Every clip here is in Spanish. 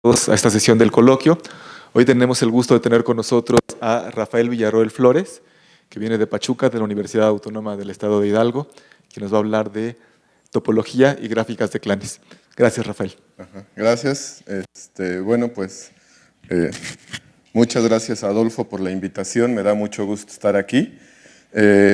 A esta sesión del coloquio. Hoy tenemos el gusto de tener con nosotros a Rafael Villarroel Flores, que viene de Pachuca, de la Universidad Autónoma del Estado de Hidalgo, que nos va a hablar de topología y gráficas de clanes. Gracias, Rafael. Gracias. Bueno, pues muchas gracias, Adolfo, por la invitación. Me da mucho gusto estar aquí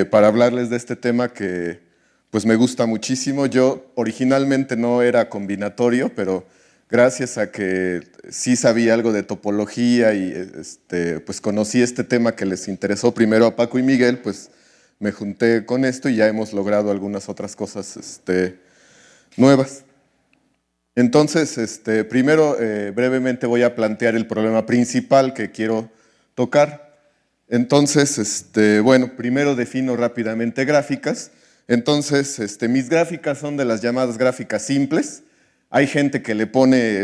para hablarles de este tema que pues me gusta muchísimo. Yo originalmente no era combinatorio, pero gracias a que sí sabía algo de topología y pues conocí este tema que les interesó primero a Paco y Miguel, pues me junté con esto y ya hemos logrado algunas otras cosas nuevas. Entonces, primero brevemente voy a plantear el problema principal que quiero tocar. Entonces, bueno, primero defino rápidamente gráficas. Entonces, mis gráficas son de las llamadas gráficas simples. Hay gente que le pone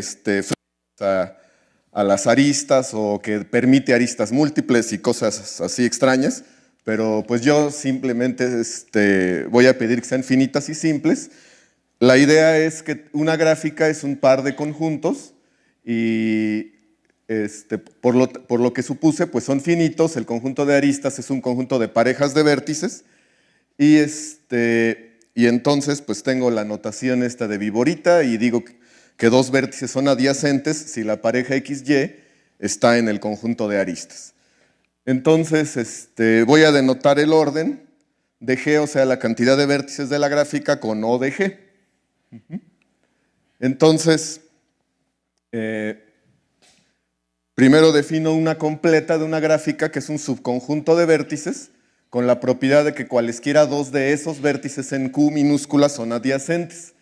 a las aristas o que permite aristas múltiples y cosas así extrañas, pero pues yo simplemente voy a pedir que sean finitas y simples. La idea es que una gráfica es un par de conjuntos y por lo que supuse, pues son finitos. El conjunto de aristas es un conjunto de parejas de vértices y entonces pues tengo la notación esta de viborita y digo que dos vértices son adyacentes si la pareja XY está en el conjunto de aristas. Entonces voy a denotar el orden de G, o sea, la cantidad de vértices de la gráfica con O de G. Entonces, primero defino una completa de una gráfica que es un subconjunto de vértices con la propiedad de que cualesquiera dos de esos vértices en Q minúscula son adyacentes.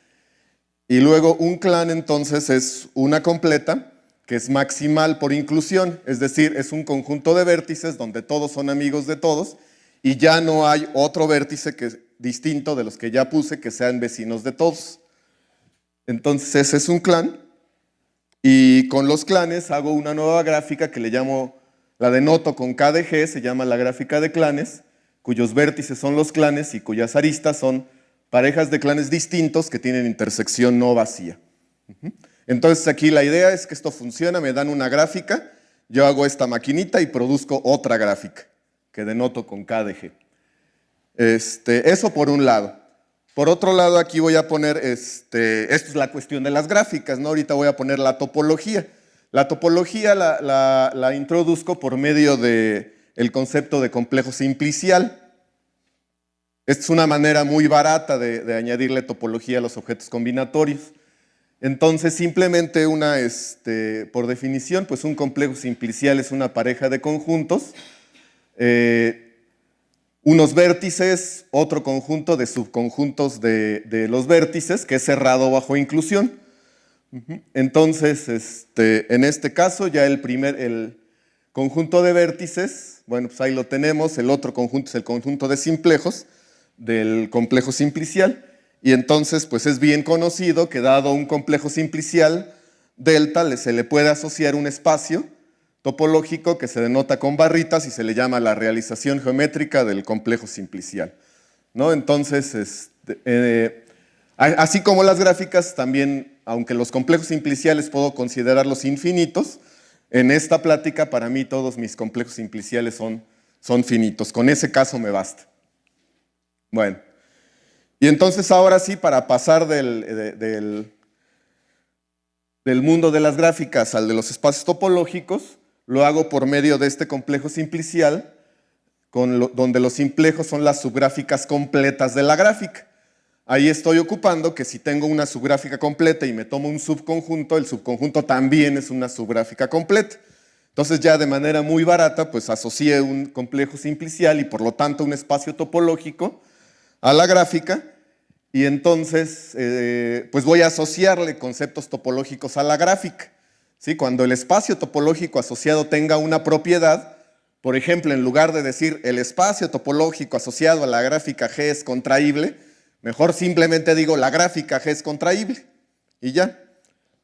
Y luego un clan entonces es una completa que es maximal por inclusión, es decir, es un conjunto de vértices donde todos son amigos de todos y ya no hay otro vértice distinto de los que ya puse que sean vecinos de todos. Entonces ese es un clan y con los clanes hago una nueva gráfica que la denoto con K de G, se llama la gráfica de clanes, cuyos vértices son los clanes y cuyas aristas son parejas de clanes distintos que tienen intersección no vacía. Entonces aquí la idea es que esto funciona, me dan una gráfica, yo hago esta maquinita y produzco otra gráfica que denoto con K de G. Eso por un lado. Por otro lado, aquí voy a poner, esto es la cuestión de las gráficas, ¿no? Ahorita voy a poner la topología. La topología la introduzco por medio del concepto de complejo simplicial. Esta es una manera muy barata de añadirle topología a los objetos combinatorios. Entonces, simplemente por definición, pues un complejo simplicial es una pareja de conjuntos, unos vértices, otro conjunto de subconjuntos de los vértices, que es cerrado bajo inclusión. Entonces, en este caso, ya el conjunto de vértices, bueno, pues ahí lo tenemos, el otro conjunto es el conjunto de simplejos del complejo simplicial, y entonces, pues es bien conocido que dado un complejo simplicial, delta, se le puede asociar un espacio topológico que se denota con barritas y se le llama la realización geométrica del complejo simplicial, ¿no? Entonces, así como las gráficas, también, aunque los complejos simpliciales puedo considerarlos infinitos, en esta plática para mí todos mis complejos simpliciales son finitos. Con ese caso me basta. Bueno, y entonces ahora sí, para pasar del mundo de las gráficas al de los espacios topológicos, lo hago por medio de este complejo simplicial, donde los simplejos son las subgráficas completas de la gráfica. Ahí estoy ocupando que si tengo una subgráfica completa y me tomo un subconjunto, el subconjunto también es una subgráfica completa. Entonces ya de manera muy barata, pues asocié un complejo simplicial y por lo tanto un espacio topológico a la gráfica, y entonces pues voy a asociarle conceptos topológicos a la gráfica. ¿Sí? Cuando el espacio topológico asociado tenga una propiedad, por ejemplo, en lugar de decir el espacio topológico asociado a la gráfica G es contraíble, mejor simplemente digo la gráfica G es contraíble y ya,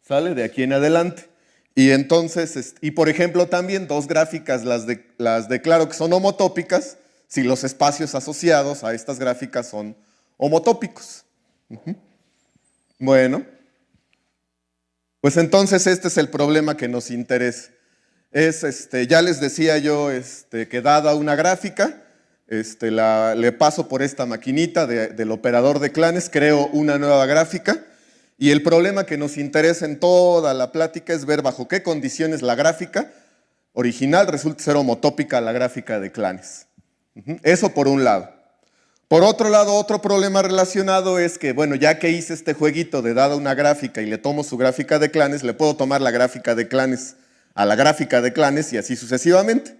sale de aquí en adelante. Y entonces, por ejemplo también dos gráficas las declaro que son homotópicas si los espacios asociados a estas gráficas son homotópicos. Bueno, Pues entonces este es el problema que nos interesa. Ya les decía yo que dada una gráfica, le paso por esta maquinita del operador de clanes, creo una nueva gráfica, y el problema que nos interesa en toda la plática es ver bajo qué condiciones la gráfica original resulta ser homotópica a la gráfica de clanes. Eso por un lado. Por otro lado, otro problema relacionado es que, bueno, ya que hice este jueguito de dada una gráfica y le tomo su gráfica de clanes, le puedo tomar la gráfica de clanes a la gráfica de clanes y así sucesivamente,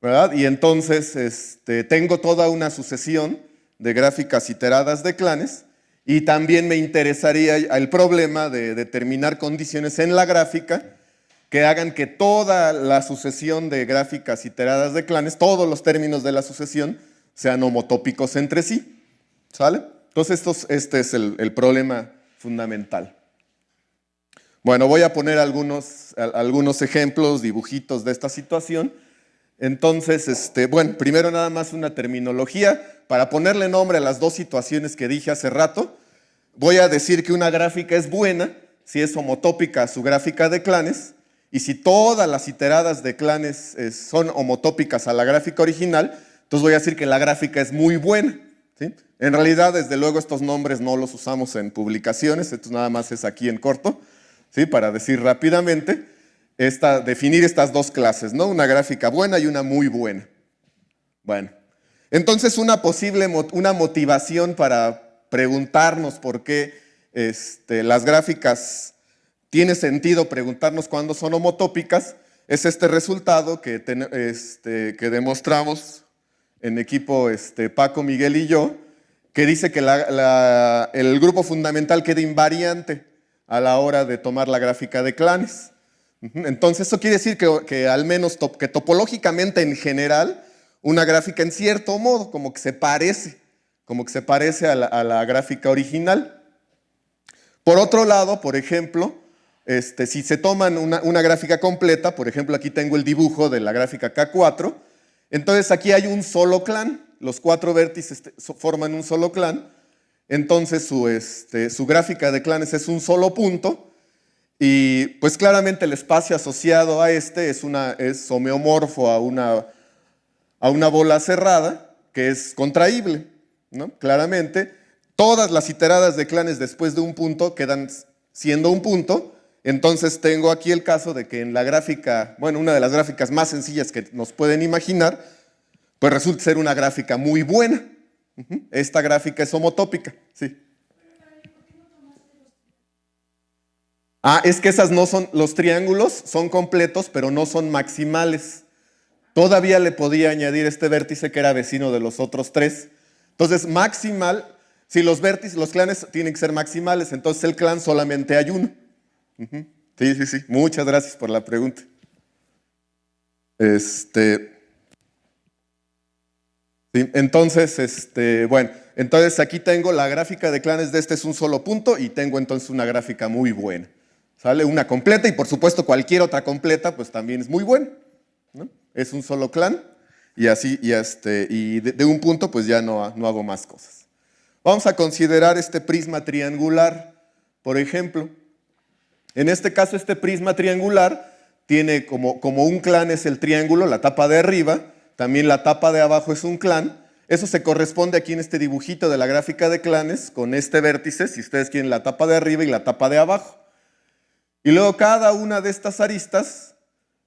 ¿verdad? Y entonces tengo toda una sucesión de gráficas iteradas de clanes y también me interesaría el problema de determinar condiciones en la gráfica que hagan que toda la sucesión de gráficas iteradas de clanes, todos los términos de la sucesión, sean homotópicos entre sí, ¿sale? Entonces este es el problema fundamental. Bueno, voy a poner algunos ejemplos, dibujitos de esta situación. Entonces, bueno, primero nada más una terminología. Para ponerle nombre a las dos situaciones que dije hace rato, voy a decir que una gráfica es buena si es homotópica a su gráfica de clanes, y si todas las iteradas de clanes son homotópicas a la gráfica original, entonces voy a decir que la gráfica es muy buena, ¿sí? En realidad, desde luego, estos nombres no los usamos en publicaciones, esto nada más es aquí en corto, ¿sí? Para decir rápidamente, definir estas dos clases, ¿no? Una gráfica buena y una muy buena. Bueno, entonces una motivación para preguntarnos por qué las gráficas tiene sentido preguntarnos cuándo son homotópicas, es este resultado que demostramos en equipo Paco, Miguel y yo, que dice que el grupo fundamental queda invariante a la hora de tomar la gráfica de clanes. Entonces eso quiere decir que al menos que topológicamente en general, una gráfica en cierto modo como que se parece a la gráfica original. Por otro lado, por ejemplo, si se toman una gráfica completa, por ejemplo aquí tengo el dibujo de la gráfica K4, entonces aquí hay un solo clan, los 4 vértices forman un solo clan, entonces su gráfica de clanes es un solo punto, y pues claramente el espacio asociado a es homeomorfo a una bola cerrada que es contraíble, ¿no? Claramente, todas las iteradas de clanes después de un punto quedan siendo un punto. Entonces tengo aquí el caso de que en la gráfica, bueno, una de las gráficas más sencillas que nos pueden imaginar, pues resulta ser una gráfica muy buena. Esta gráfica es homotópica, sí. Es que esas no son, los triángulos son completos, pero no son maximales. Todavía le podía añadir este vértice que era vecino de los otros 3. Entonces, maximal, si los vértices, los clanes tienen que ser maximales, entonces el clan solamente hay uno. Sí. Muchas gracias por la pregunta. Sí, entonces, bueno, entonces aquí tengo la gráfica de clanes de es un solo punto y tengo entonces una gráfica muy buena. ¿Sale? Una completa y por supuesto cualquier otra completa pues también es muy buena, ¿no? Es un solo clan y así, y de un punto pues ya no hago más cosas. Vamos a considerar este prisma triangular, por ejemplo. En este caso, este prisma triangular tiene como un clan es el triángulo, la tapa de arriba, también la tapa de abajo es un clan. Eso se corresponde aquí en este dibujito de la gráfica de clanes con este vértice, si ustedes quieren la tapa de arriba y la tapa de abajo. Y luego cada una de estas aristas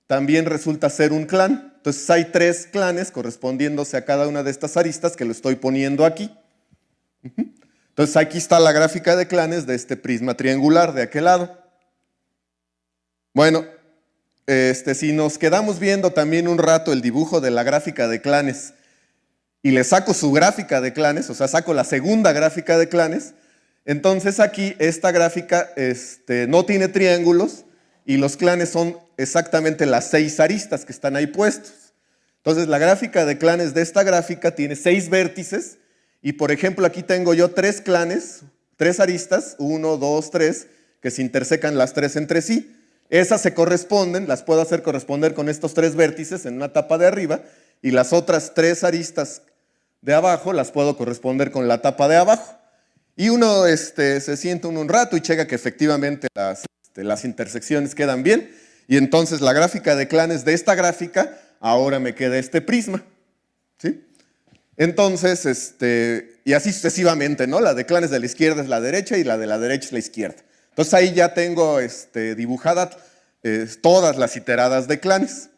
también resulta ser un clan. Entonces hay 3 clanes correspondiéndose a cada una de estas aristas que lo estoy poniendo aquí. Entonces aquí está la gráfica de clanes de este prisma triangular de aquel lado. Bueno, si nos quedamos viendo también un rato el dibujo de la gráfica de clanes y le saco su gráfica de clanes, o sea, saco la segunda gráfica de clanes, entonces aquí esta gráfica no tiene triángulos y los clanes son exactamente las 6 aristas que están ahí puestos. Entonces la gráfica de clanes de esta gráfica tiene 6 vértices y por ejemplo aquí tengo yo 3 clanes, 3 aristas, 1, 2, 3, que se intersecan las 3 entre sí. Esas se corresponden, las puedo hacer corresponder con estos 3 vértices en una tapa de arriba y las otras 3 aristas de abajo las puedo corresponder con la tapa de abajo. Y uno se sienta un rato y checa que efectivamente las intersecciones quedan bien, y entonces la gráfica de clanes de esta gráfica, ahora me queda este prisma, ¿sí? Entonces, y así sucesivamente, ¿no? La de clanes de la izquierda es la derecha y la de la derecha es la izquierda. Entonces ahí ya tengo dibujadas todas las iteradas de clanes.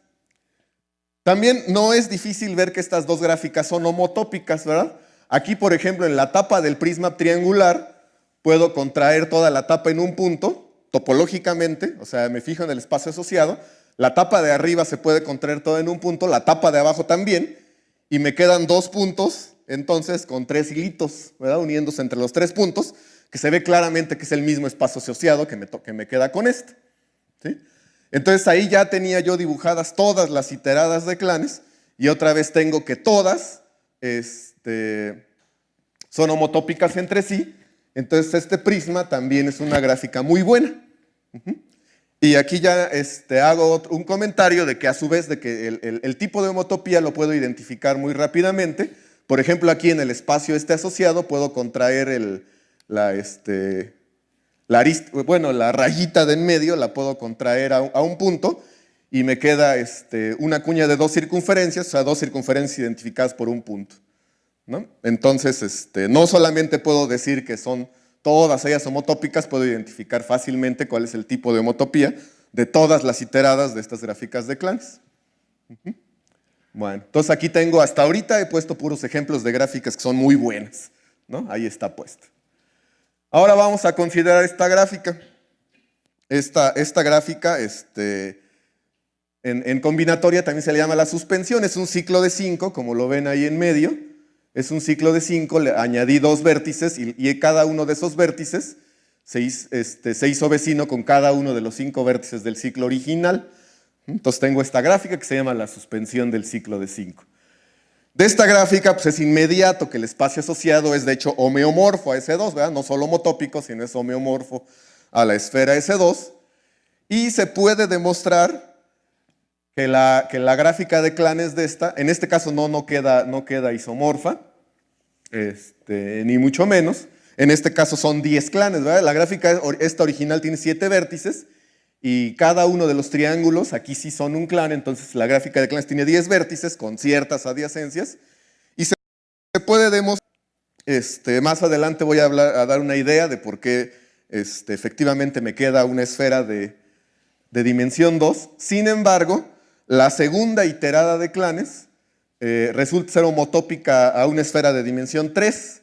También no es difícil ver que estas dos gráficas son homotópicas, ¿verdad? Aquí, por ejemplo, en la tapa del prisma triangular, puedo contraer toda la tapa en un punto, topológicamente, o sea, me fijo en el espacio asociado, la tapa de arriba se puede contraer toda en un punto, la tapa de abajo también, y me quedan dos puntos, entonces, con tres hilitos, ¿verdad? Uniéndose entre los tres puntos, que se ve claramente que es el mismo espacio asociado que me queda con este, ¿sí? Entonces ahí ya tenía yo dibujadas todas las iteradas de clanes, y otra vez tengo que todas son homotópicas entre sí, entonces este prisma también es una gráfica muy buena. Y aquí ya hago un comentario de que a su vez de que el tipo de homotopía lo puedo identificar muy rápidamente. Por ejemplo, aquí en el espacio asociado puedo contraer la rayita de en medio, la puedo contraer a un punto y me queda una cuña de dos circunferencias, o sea, dos circunferencias identificadas por un punto, ¿no? Entonces, no solamente puedo decir que son todas ellas homotópicas, puedo identificar fácilmente cuál es el tipo de homotopía de todas las iteradas de estas gráficas de clanes. Bueno, entonces aquí tengo, hasta ahorita he puesto puros ejemplos de gráficas que son muy buenas, ¿no? Ahí está puesto. Ahora vamos a considerar esta gráfica. Esta gráfica, en combinatoria también se le llama la suspensión, es un ciclo de 5, como lo ven ahí en medio. Es un ciclo de 5, le añadí dos vértices y cada uno de esos vértices se hizo vecino con cada uno de los 5 vértices del ciclo original. Entonces tengo esta gráfica que se llama la suspensión del ciclo de 5. De esta gráfica pues es inmediato que el espacio asociado es de hecho homeomorfo a S2, ¿verdad? No solo homotópico, sino es homeomorfo a la esfera S2. Y se puede demostrar que la gráfica de clanes de esta, en este caso no queda isomorfa, ni mucho menos. En este caso son 10 clanes, ¿verdad? La gráfica esta original tiene 7 vértices y cada uno de los triángulos aquí sí son un clan, entonces la gráfica de clanes tiene 10 vértices con ciertas adyacencias y se puede demostrar, más adelante voy a dar una idea de por qué efectivamente me queda una esfera de dimensión 2. Sin embargo, la segunda iterada de clanes resulta ser homotópica a una esfera de dimensión 3.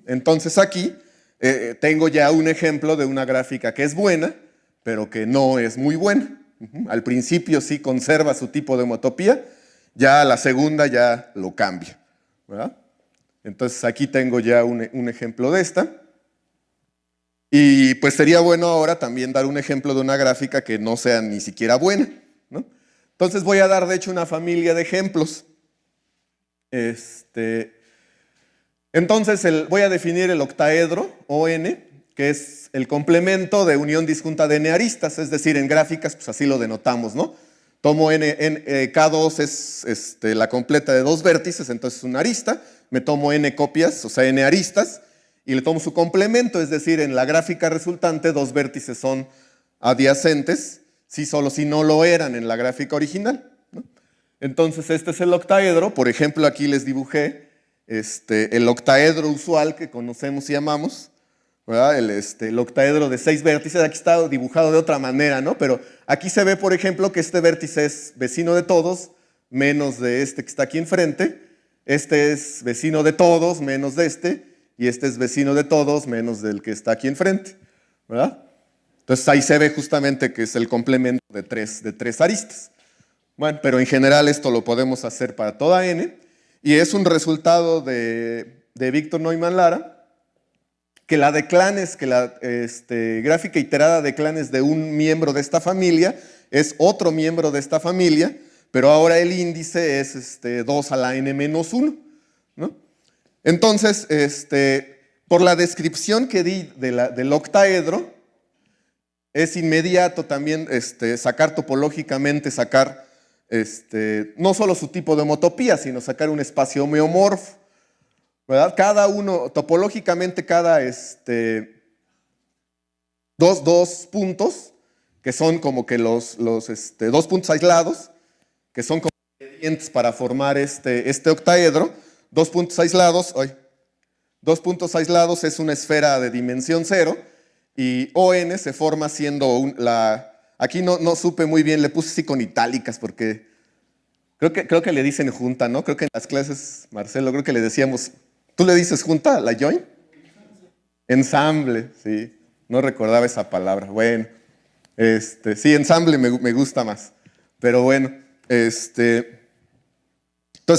Entonces aquí tengo ya un ejemplo de una gráfica que es buena, pero que no es muy buena. Al principio sí conserva su tipo de homotopía, ya a la segunda ya lo cambia, ¿verdad? Entonces aquí tengo ya un ejemplo de esta. Y pues sería bueno ahora también dar un ejemplo de una gráfica que no sea ni siquiera buena, ¿no? Entonces voy a dar de hecho una familia de ejemplos. Entonces voy a definir el octaedro, ON, que es el complemento de unión disjunta de n aristas, es decir, en gráficas pues así lo denotamos, ¿no? Tomo K2 es la completa de dos vértices, entonces es una arista, me tomo n copias, o sea, n aristas, y le tomo su complemento, es decir, en la gráfica resultante dos vértices son adyacentes, solo si no lo eran en la gráfica original, ¿no? Entonces este es el octaedro, por ejemplo aquí les dibujé el octaedro usual que conocemos y llamamos, ¿verdad? El octaedro de 6 vértices, aquí está dibujado de otra manera, ¿no? Pero aquí se ve, por ejemplo, que este vértice es vecino de todos, menos de este que está aquí enfrente, este es vecino de todos, menos de este, y este es vecino de todos, menos del que está aquí enfrente, ¿verdad? Entonces ahí se ve justamente que es el complemento de tres aristas. Bueno, pero en general esto lo podemos hacer para toda n, y es un resultado de Víctor Neumann Lara, que la de clanes, que la gráfica iterada de clanes de un miembro de esta familia es otro miembro de esta familia, pero ahora el índice es 2 a la n-1, ¿no? Entonces, por la descripción que di del octaedro, es inmediato también sacar topológicamente, no solo su tipo de homotopía, sino sacar un espacio homeomorfo, ¿verdad? Cada uno, topológicamente, cada dos puntos, que son como que dos puntos aislados, que son como ingredientes para formar este octaedro. Dos puntos aislados es una esfera de dimensión 0, y ON se forma siendo aquí no supe muy bien, le puse así con itálicas porque creo que le dicen junta, ¿no? Creo que en las clases, Marcelo, creo que le decíamos, ¿tú le dices junta, la join? Ensamble, sí, no recordaba esa palabra. Bueno, sí, ensamble me gusta más, pero bueno, entonces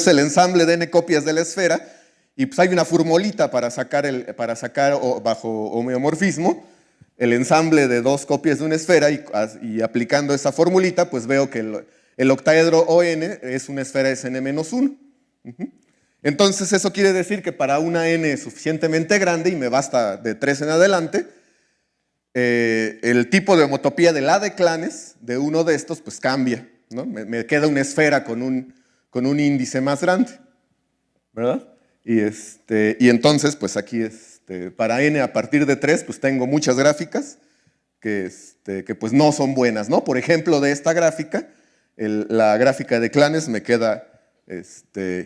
el ensamble de n copias de la esfera, y pues hay una formulita para sacar bajo homeomorfismo el ensamble de dos copias de una esfera, y aplicando esa formulita, pues veo que el octaedro ON es una esfera Sn-1. Entonces eso quiere decir que para una n suficientemente grande, y me basta de 3 en adelante, el tipo de homotopía del A de clanes de uno de estos pues cambia, ¿no? Me queda una esfera con un índice más grande, ¿verdad? Y entonces pues aquí para n a partir de 3 pues tengo muchas gráficas que pues no son buenas, ¿no? Por ejemplo, de esta gráfica, la gráfica de clanes me queda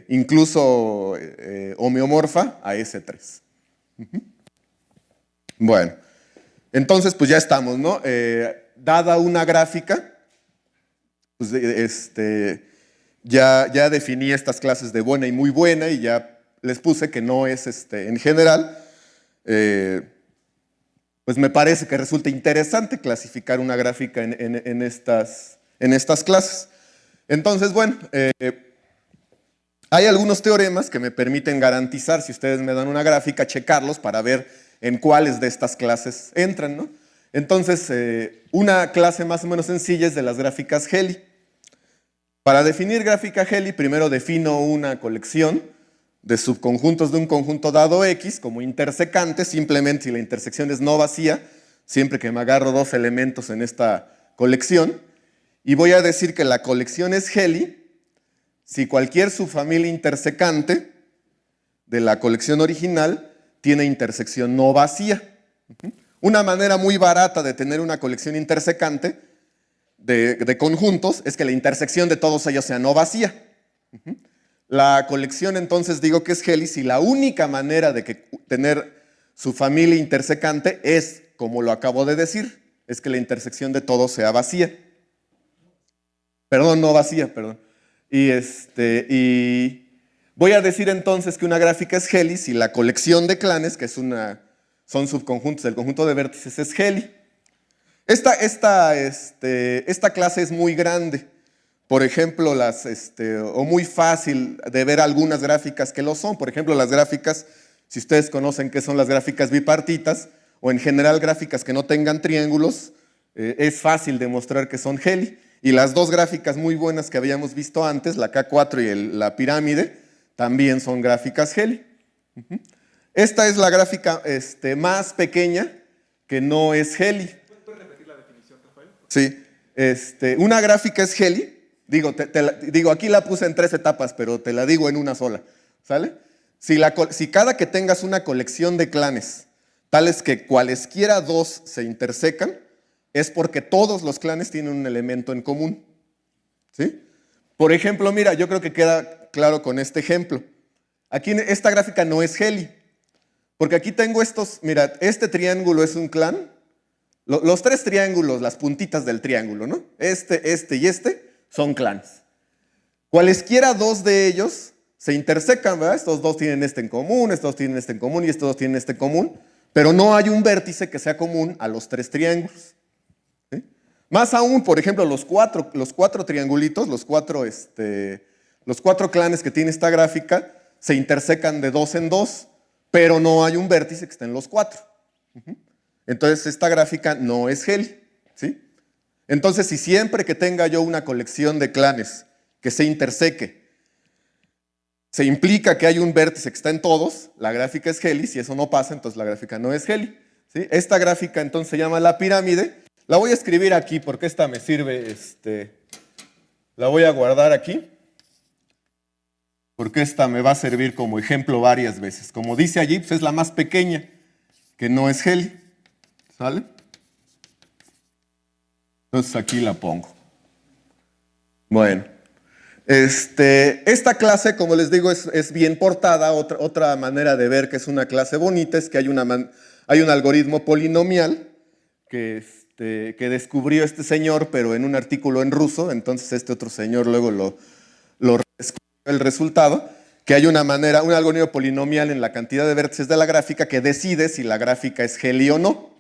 incluso homeomorfa a S3. Bueno, entonces pues ya estamos, ¿no? Dada una gráfica, pues ya definí estas clases de buena y muy buena, y ya les puse que no es en general. Pues me parece que resulta interesante clasificar una gráfica en estas clases. Entonces, bueno, hay algunos teoremas que me permiten garantizar, si ustedes me dan una gráfica, checarlos para ver en cuáles de estas clases entran, ¿no? Entonces, una clase más o menos sencilla es de las gráficas Helly. Para definir gráfica Helly, primero defino una colección de subconjuntos de un conjunto dado X como intersecante, simplemente si la intersección es no vacía, siempre que me agarro dos elementos en esta colección, y voy a decir que la colección es Helly si cualquier subfamilia intersecante de la colección original tiene intersección no vacía. Una manera muy barata de tener una colección intersecante de conjuntos es que la intersección de todos ellos sea no vacía. La colección entonces digo que es Helly si la única manera de tener su familia intersecante es, como lo acabo de decir, es que la intersección de todos sea vacía. Perdón, no vacía, perdón. Y voy a decir entonces que una gráfica es Helly si la colección de clanes, que son subconjuntos del conjunto de vértices, es Helly. Esta clase es muy grande. Por ejemplo, o muy fácil de ver algunas gráficas que lo son. Por ejemplo, las gráficas, si ustedes conocen qué son las gráficas bipartitas, o en general gráficas que no tengan triángulos, es fácil demostrar que son Helly. Y las dos gráficas muy buenas que habíamos visto antes, la K4 y la pirámide, también son gráficas Helly. Esta es la gráfica más pequeña que no es Helly. ¿Puedes repetir la definición, Rafael? Sí. Una gráfica es Helly. Digo, aquí la puse en 3 etapas, pero te la digo en una sola, ¿sale? Si cada que tengas una colección de clanes, tales que cualesquiera dos se intersecan, es porque todos los clanes tienen un elemento en común, ¿sí? Por ejemplo, mira, yo creo que queda claro con este ejemplo. Aquí esta gráfica no es Helly, porque aquí tengo mira, este triángulo es un clan, los 3 triángulos, las puntitas del triángulo, ¿no? Este y son clanes. Cualesquiera dos de ellos se intersecan, ¿verdad? Estos dos tienen este en común, estos dos tienen este en común y estos dos tienen este en común, pero no hay un vértice que sea común a los 3 triángulos. ¿Sí? Más aún, por ejemplo, los cuatro triangulitos, los cuatro clanes que tiene esta gráfica se intersecan de 2 en 2, pero no hay un vértice que esté en los 4. Entonces esta gráfica no es Helly, ¿sí? Entonces, si siempre que tenga yo una colección de clanes que se interseque, se implica que hay un vértice que está en todos, la gráfica es Helly. Si eso no pasa, entonces la gráfica no es Helly, ¿sí? Esta gráfica entonces se llama la pirámide. La voy a escribir aquí porque esta me sirve, la voy a guardar aquí, porque esta me va a servir como ejemplo varias veces. Como dice allí, pues es la más pequeña, que no es Helly, ¿sale? Entonces aquí la pongo. Bueno, esta clase, como les digo, es bien portada. Otra manera de ver que es una clase bonita es que hay un algoritmo polinomial que descubrió este señor, pero en un artículo en ruso. Entonces este otro señor luego lo descubrió el resultado, que hay un algoritmo polinomial en la cantidad de vértices de la gráfica que decide si la gráfica es Heli o no.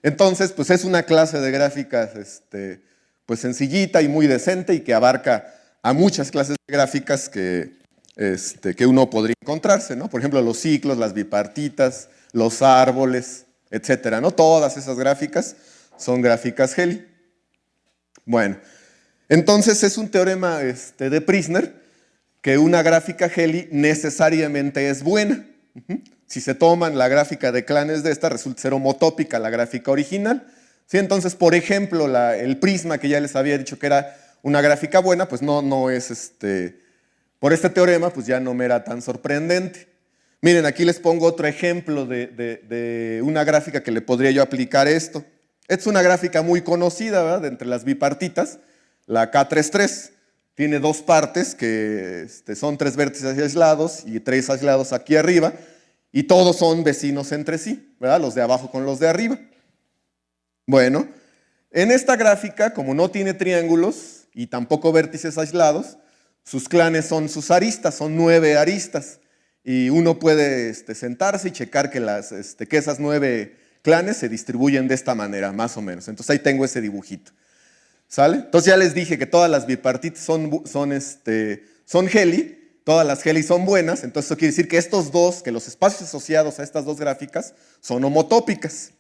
Entonces, pues es una clase de gráficas pues sencillita y muy decente y que abarca a muchas clases de gráficas que uno podría encontrarse, ¿no? Por ejemplo, los ciclos, las bipartitas, los árboles, etcétera, ¿no? Todas esas gráficas son gráficas Heli. Bueno, entonces es un teorema de Priesner que una gráfica Heli necesariamente es buena. Si se toman la gráfica de clanes de esta, resulta ser homotópica la gráfica original. ¿Sí? Entonces, por ejemplo, el prisma que ya les había dicho que era una gráfica buena, pues no es por este teorema, pues ya no me era tan sorprendente. Miren, aquí les pongo otro ejemplo de una gráfica que le podría yo aplicar esto. Esta es una gráfica muy conocida, ¿verdad? De entre las bipartitas, la K33. Tiene dos partes que son 3 vértices aislados y 3 aislados aquí arriba, y todos son vecinos entre sí, ¿verdad? Los de abajo con los de arriba. Bueno, en esta gráfica, como no tiene triángulos y tampoco vértices aislados, sus clanes son sus aristas, son 9 aristas, y uno puede sentarse y checar que esas 9 clanes se distribuyen de esta manera, más o menos. Entonces ahí tengo ese dibujito. ¿Sale? Entonces ya les dije que todas las bipartitas son Heli, todas las Heli son buenas. Entonces eso quiere decir que los espacios asociados a estas dos gráficas son homotópicas.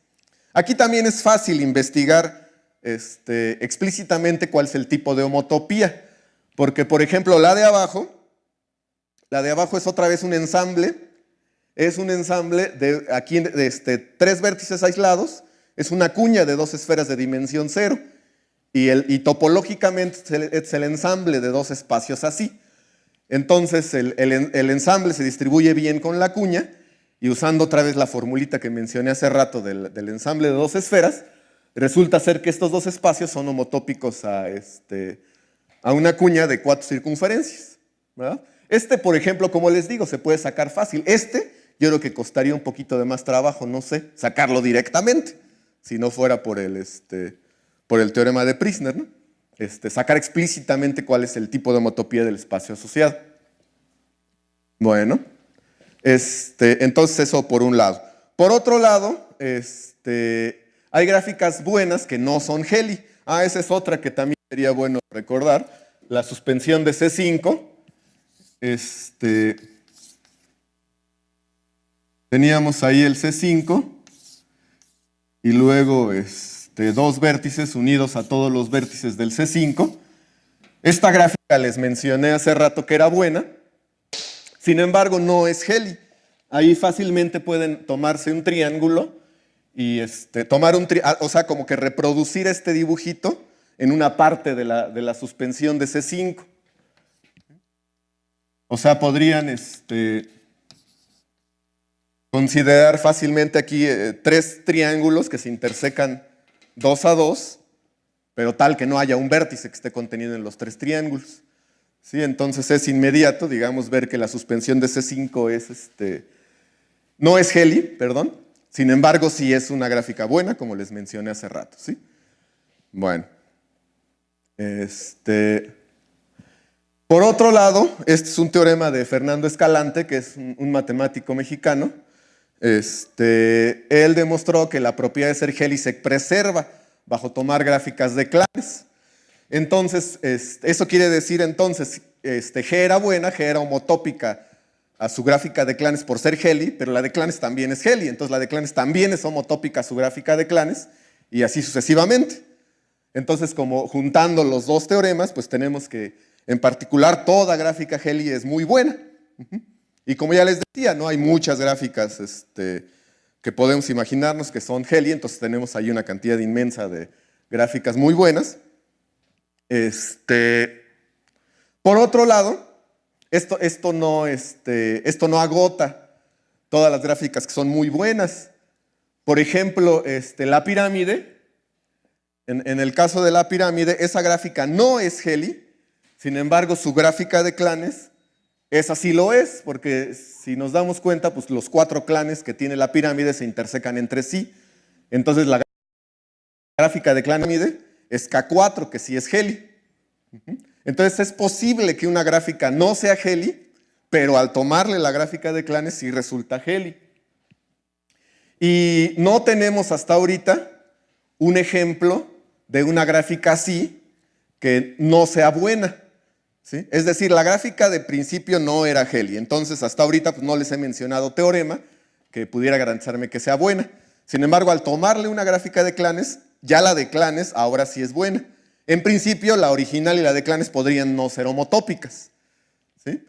Aquí también es fácil investigar explícitamente cuál es el tipo de homotopía, porque por ejemplo la de abajo es otra vez un ensamble, de 3 vértices aislados, es una cuña de 2 esferas de dimensión 0. Y topológicamente es el ensamble de 2 espacios así. Entonces el ensamble se distribuye bien con la cuña, y usando otra vez la formulita que mencioné hace rato del ensamble de 2 esferas, resulta ser que estos 2 espacios son homotópicos a una cuña de 4 circunferencias, ¿verdad? Por ejemplo, como les digo, se puede sacar fácil. Yo creo que costaría un poquito de más trabajo, no sé, sacarlo directamente, si no fuera por el teorema de Priesner, ¿no? Sacar explícitamente cuál es el tipo de homotopía del espacio asociado. Bueno, entonces eso por un lado. Por otro lado, hay gráficas buenas que no son Heli. Esa es otra que también sería bueno recordar, la suspensión de C5. Teníamos ahí el C5 y luego 2 vértices unidos a todos los vértices del C5. Esta gráfica les mencioné hace rato que era buena, sin embargo no es Heli. Ahí fácilmente pueden tomarse un triángulo y o sea, como que reproducir este dibujito en una parte de la suspensión de C5. O sea, podrían considerar fácilmente aquí 3 triángulos que se intersecan 2 a 2, pero tal que no haya un vértice que esté contenido en los 3 triángulos. ¿Sí? Entonces es inmediato, digamos, ver que la suspensión de C5 no es Heli, perdón. Sin embargo, sí es una gráfica buena, como les mencioné hace rato. ¿Sí? Bueno. Por otro lado, este es un teorema de Fernando Escalante, que es un matemático mexicano. Él demostró que la propiedad de ser Heli se preserva bajo tomar gráficas de clanes. Entonces, eso quiere decir entonces, G era buena, G era homotópica a su gráfica de clanes por ser Heli, pero la de clanes también es Heli, entonces la de clanes también es homotópica a su gráfica de clanes, y así sucesivamente. Entonces, como juntando los dos teoremas, pues tenemos que, en particular, toda gráfica Heli es muy buena. Y como ya les decía, ¿no? Hay muchas gráficas que podemos imaginarnos que son Heli, entonces tenemos ahí una cantidad inmensa de gráficas muy buenas. Por otro lado, esto no agota todas las gráficas que son muy buenas. Por ejemplo, la pirámide en el caso de la pirámide, esa gráfica no es Heli, sin embargo, su gráfica de clanes, esa sí lo es, porque si nos damos cuenta, pues los 4 clanes que tiene la pirámide se intersecan entre sí. Entonces, la gráfica de pirámide es K4, que sí es Heli. Entonces, es posible que una gráfica no sea Heli, pero al tomarle la gráfica de clanes sí resulta Heli. Y no tenemos hasta ahorita un ejemplo de una gráfica así que no sea buena, ¿sí? Es decir, la gráfica de principio no era Heli, entonces hasta ahorita pues, no les he mencionado teorema que pudiera garantizarme que sea buena. Sin embargo, al tomarle una gráfica de clanes, ya la de clanes ahora sí es buena. En principio, la original y la de clanes podrían no ser homotópicas, ¿sí?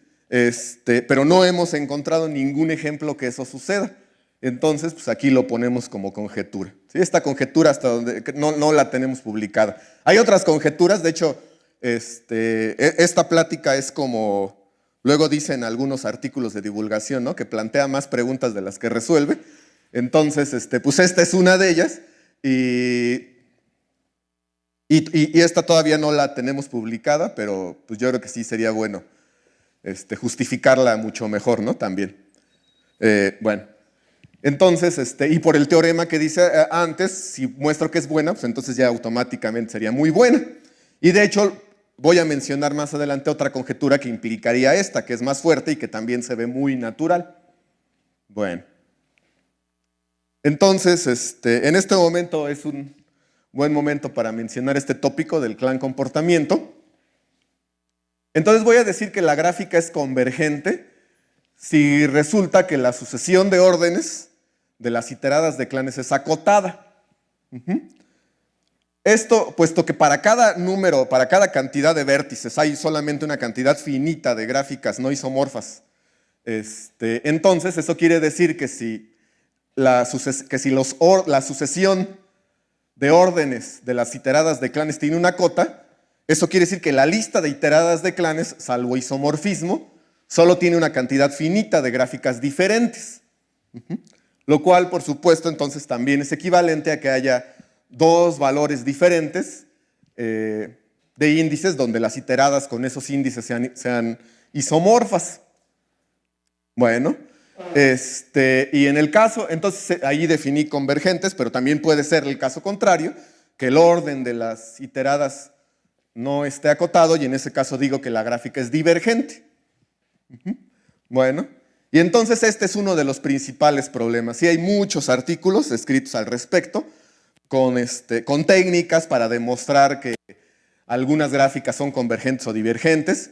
Pero no hemos encontrado ningún ejemplo que eso suceda. Entonces, pues aquí lo ponemos como conjetura. ¿Sí? Esta conjetura hasta donde no la tenemos publicada. Hay otras conjeturas, de hecho, esta plática es como, luego dicen algunos artículos de divulgación, ¿no? Que plantea más preguntas de las que resuelve. Entonces, pues esta es una de ellas y esta todavía no la tenemos publicada, pero pues yo creo que sí sería bueno justificarla mucho mejor, ¿no? También. Bueno. Entonces, y por el teorema que dice antes, si muestro que es buena, pues entonces ya automáticamente sería muy buena. Y de hecho, voy a mencionar más adelante otra conjetura que implicaría esta, que es más fuerte y que también se ve muy natural. Bueno. Entonces, en este momento es un buen momento para mencionar este tópico del clan comportamiento. Entonces voy a decir que la gráfica es convergente si resulta que la sucesión de órdenes de las iteradas de clanes es acotada. Esto, puesto que para cada número, para cada cantidad de vértices hay solamente una cantidad finita de gráficas no isomorfas, entonces eso quiere decir que si la sucesión de órdenes de las iteradas de clanes tiene una cota, eso quiere decir que la lista de iteradas de clanes, salvo isomorfismo, solo tiene una cantidad finita de gráficas diferentes. Lo cual, por supuesto, entonces también es equivalente a que haya 2 valores diferentes de índices donde las iteradas con esos índices sean isomorfas. Bueno, y en el caso, entonces ahí definí convergentes, pero también puede ser el caso contrario, que el orden de las iteradas no esté acotado y en ese caso digo que la gráfica es divergente. Bueno, y entonces este es uno de los principales problemas. Sí hay muchos artículos escritos al respecto con técnicas para demostrar que algunas gráficas son convergentes o divergentes.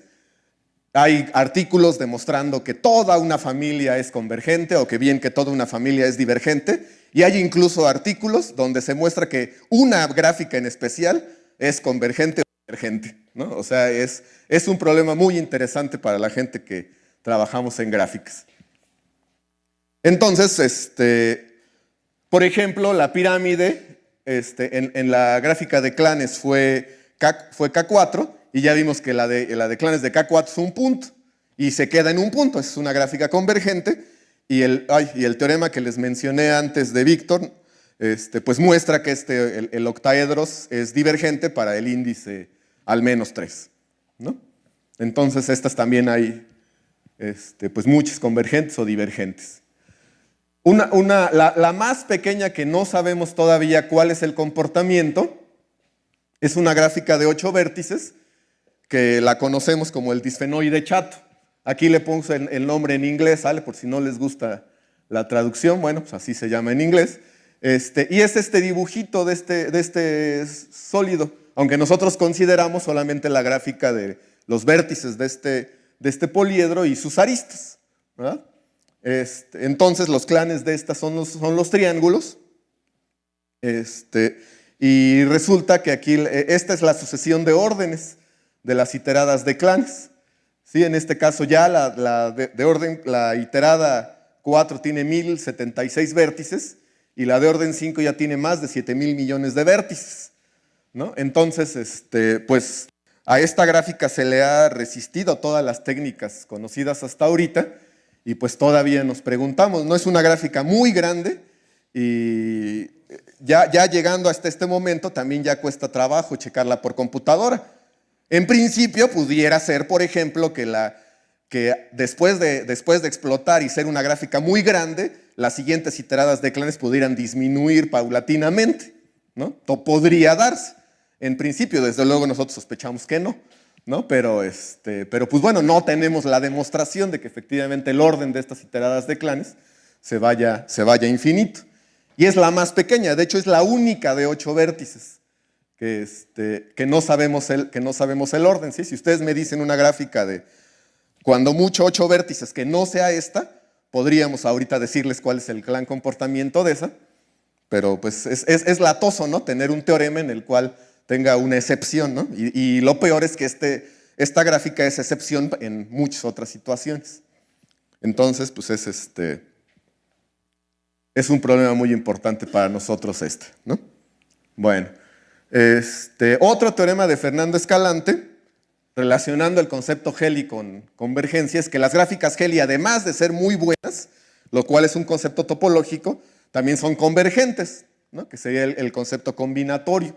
Hay artículos demostrando que toda una familia es convergente o que bien que toda una familia es divergente. Y hay incluso artículos donde se muestra que una gráfica en especial es convergente o divergente, ¿no? O sea, es un problema muy interesante para la gente que trabajamos en gráficas. Entonces, por ejemplo, la pirámide en la gráfica de clanes fue K4 y ya vimos que la de clanes de K4 es un punto y se queda en un punto, es una gráfica convergente y el teorema que les mencioné antes de Víctor pues muestra que el octaedros es divergente para el índice al menos 3, ¿no? Entonces estas también hay pues muchas convergentes o divergentes. La más pequeña que no sabemos todavía cuál es el comportamiento es una gráfica de 8 vértices que la conocemos como el disfenoide chato. Aquí le puse el nombre en inglés, ¿sale? Por si no les gusta la traducción, bueno, pues así se llama en inglés. Y es este dibujito de este sólido, aunque nosotros consideramos solamente la gráfica de los vértices de este poliedro y sus aristas, ¿verdad? Entonces los clanes de estas son los triángulos, y resulta que aquí esta es la sucesión de órdenes de las iteradas de clanes. ¿Sí? En este caso ya la iterada 4 tiene 1076 vértices y la de orden 5 ya tiene más de 7,000 millones de vértices, ¿no? Entonces, pues a esta gráfica se le ha resistido todas las técnicas conocidas hasta ahorita y pues todavía nos preguntamos, no es una gráfica muy grande y ya llegando hasta este momento, también ya cuesta trabajo checarla por computadora. En principio pudiera ser, por ejemplo, que después de explotar y ser una gráfica muy grande, las siguientes iteradas de clanes pudieran disminuir paulatinamente, ¿no? Podría darse. En principio, desde luego, nosotros sospechamos que no, ¿no? Pero pues bueno, no tenemos la demostración de que efectivamente el orden de estas iteradas de clanes se vaya infinito. Y es la más pequeña, de hecho es la única de 8 vértices que no sabemos el orden, ¿sí? Si ustedes me dicen una gráfica de cuando mucho 8 vértices que no sea esta, podríamos ahorita decirles cuál es el gran comportamiento de esa, pero pues es latoso, ¿no? Tener un teorema en el cual tenga una excepción, ¿no? Y lo peor es que esta gráfica es excepción en muchas otras situaciones. Entonces, pues es un problema muy importante para nosotros ¿no? Bueno, otro teorema de Fernando Escalante, relacionando el concepto Heli con convergencia, es que las gráficas Heli, además de ser muy buenas, lo cual es un concepto topológico, también son convergentes, ¿no? Que sería el concepto combinatorio.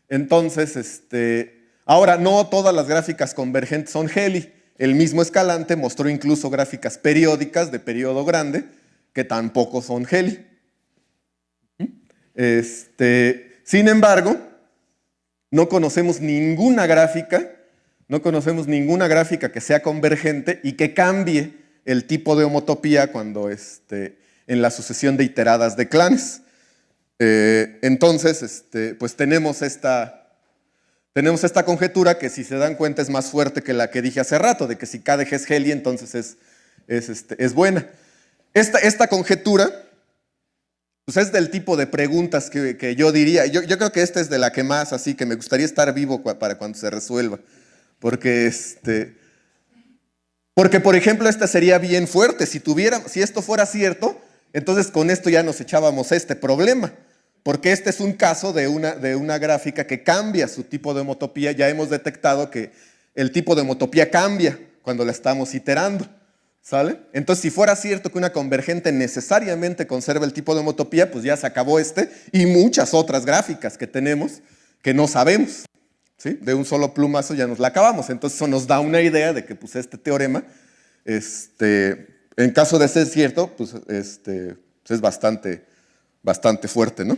Entonces, ahora no todas las gráficas convergentes son Heli. El mismo Escalante mostró incluso gráficas periódicas de periodo grande que tampoco son Heli. Sin embargo, no conocemos ninguna gráfica que sea convergente y que cambie el tipo de homotopía cuando en la sucesión de iteradas de clanes. Entonces, pues tenemos esta conjetura que, si se dan cuenta, es más fuerte que la que dije hace rato, de que si KDG es Heli, entonces es buena. Esta conjetura pues es del tipo de preguntas que yo diría. Yo creo que esta es de la que más, así que me gustaría estar vivo para cuando se resuelva. Porque, por ejemplo, esta sería bien fuerte. Si esto fuera cierto, entonces con esto ya nos echábamos este problema. Porque este es un caso de una gráfica que cambia su tipo de homotopía. Ya hemos detectado que el tipo de homotopía cambia cuando la estamos iterando. ¿Sale? Entonces, si fuera cierto que una convergente necesariamente conserva el tipo de homotopía, pues ya se acabó y muchas otras gráficas que tenemos que no sabemos, ¿sí? De un solo plumazo ya nos la acabamos. Entonces, eso nos da una idea de que pues, este teorema, en caso de ser cierto, pues, es bastante fuerte, ¿no?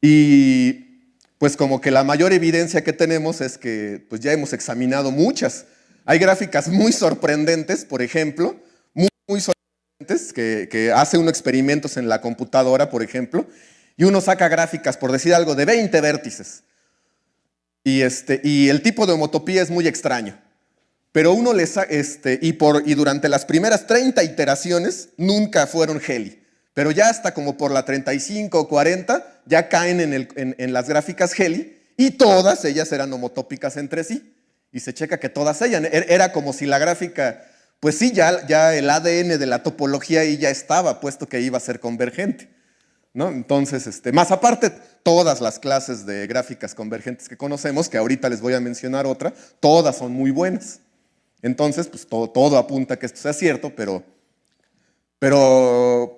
Y pues como que la mayor evidencia que tenemos es que pues, ya hemos examinado muchas. Hay gráficas muy sorprendentes, por ejemplo, muy sorprendentes, que hace uno experimentos en la computadora, por ejemplo, y uno saca gráficas, por decir algo, de 20 vértices. Y el tipo de homotopía es muy extraño. Pero uno y durante las primeras 30 iteraciones nunca fueron Heli. Pero ya hasta como por la 35 o 40 ya caen en las gráficas Heli y todas ellas eran homotópicas entre sí. Y se checa que todas ellas, era como si la gráfica, pues sí, ya el ADN de la topología ahí ya estaba, puesto que iba a ser convergente, ¿no? Entonces, más aparte, todas las clases de gráficas convergentes que conocemos, que ahorita les voy a mencionar otra, todas son muy buenas. Entonces, pues todo apunta a que esto sea cierto, pero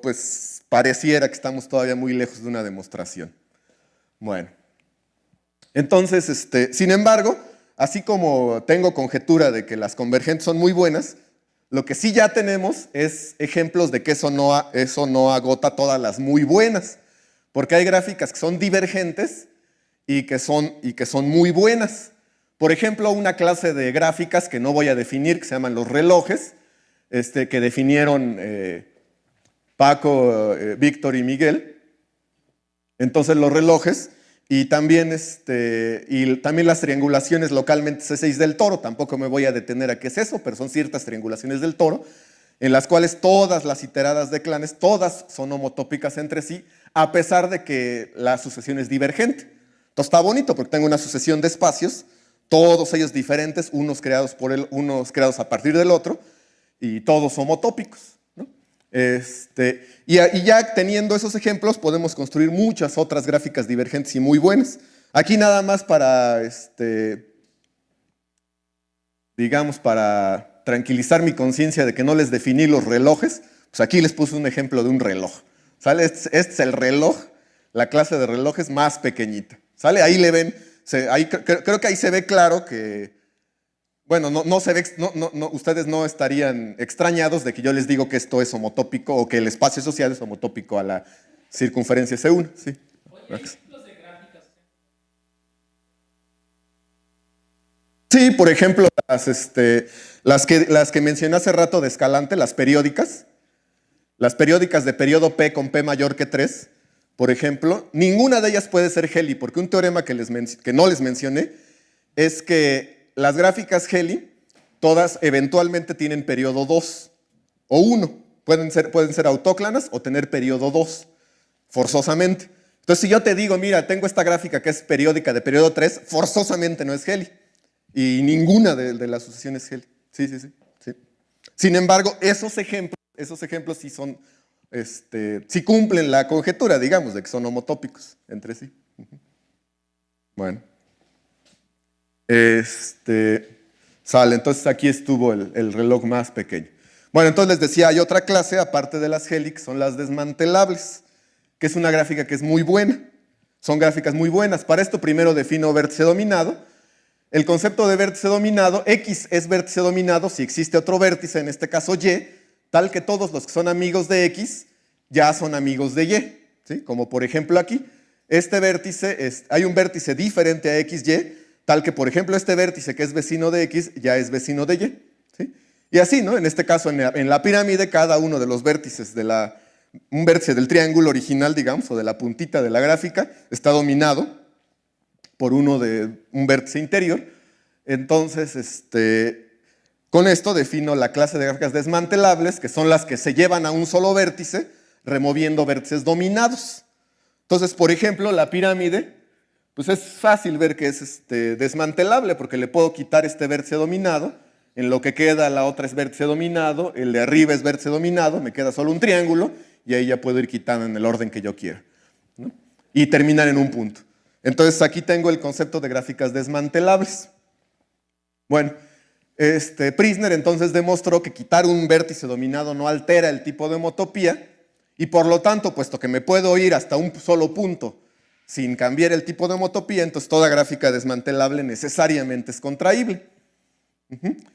pues pareciera que estamos todavía muy lejos de una demostración. Bueno, entonces, sin embargo, así como tengo conjetura de que las convergentes son muy buenas, lo que sí ya tenemos es ejemplos de que eso no agota todas las muy buenas, porque hay gráficas que son divergentes y que son muy buenas. Por ejemplo, una clase de gráficas que no voy a definir, que se llaman los relojes, que definieron Paco, Víctor y Miguel. Entonces los relojes y también las triangulaciones localmente C6 del toro, tampoco me voy a detener a qué es eso, pero son ciertas triangulaciones del toro, en las cuales todas las iteradas de clanes, todas son homotópicas entre sí, a pesar de que la sucesión es divergente. Entonces está bonito porque tengo una sucesión de espacios, todos ellos diferentes, unos creados a partir del otro, y todos homotópicos. Y ya teniendo esos ejemplos podemos construir muchas otras gráficas divergentes y muy buenas. Aquí nada más para, digamos, para tranquilizar mi conciencia de que no les definí los relojes, pues aquí les puse un ejemplo de un reloj. ¿Sale? Este es el reloj, la clase de reloj es más pequeñita. ¿Sale? Ahí le ven, creo que ahí se ve claro que, bueno, no se ve, ustedes no estarían extrañados de que yo les digo que esto es homotópico o que el espacio social es homotópico a la circunferencia C1. Sí. Sí, por ejemplo, las que mencioné hace rato de Escalante, las periódicas de periodo P con P mayor que 3, por ejemplo, ninguna de ellas puede ser Heli, porque un teorema que no les mencioné es que las gráficas Heli, todas eventualmente tienen periodo 2 o 1. Pueden ser autóclanas o tener periodo 2, forzosamente. Entonces, si yo te digo, mira, tengo esta gráfica que es periódica de periodo 3, forzosamente no es Heli. Y ninguna de las sucesiones es Heli. Sí. Sin embargo, esos ejemplos sí son, sí cumplen la conjetura, digamos, de que son homotópicos entre sí. Bueno. Sale, entonces aquí estuvo el reloj más pequeño. Bueno, entonces les decía, hay otra clase, aparte de las Heli, que son las desmantelables, que es una gráfica que es muy buena. Son gráficas muy buenas. Para esto primero defino vértice dominado. El concepto de vértice dominado, X es vértice dominado si existe otro vértice, en este caso Y, tal que todos los que son amigos de X ya son amigos de Y, ¿sí? Como por ejemplo aquí, este vértice, hay un vértice diferente a XY, tal que por ejemplo este vértice que es vecino de X ya es vecino de Y, ¿sí? Y así, ¿no? En este caso, en la pirámide, cada uno de los vértices un vértice del triángulo original, digamos, o de la puntita de la gráfica, está dominado por un vértice interior. Entonces, con esto defino la clase de gráficas desmantelables, que son las que se llevan a un solo vértice, removiendo vértices dominados. Entonces, por ejemplo, la pirámide, pues es fácil ver que es desmantelable, porque le puedo quitar este vértice dominado, en lo que queda la otra es vértice dominado, el de arriba es vértice dominado, me queda solo un triángulo, y ahí ya puedo ir quitando en el orden que yo quiera, ¿no? Y terminar en un punto. Entonces aquí tengo el concepto de gráficas desmantelables. Bueno, Prisner entonces demostró que quitar un vértice dominado no altera el tipo de homotopía y por lo tanto, puesto que me puedo ir hasta un solo punto sin cambiar el tipo de homotopía, entonces toda gráfica desmantelable necesariamente es contraíble.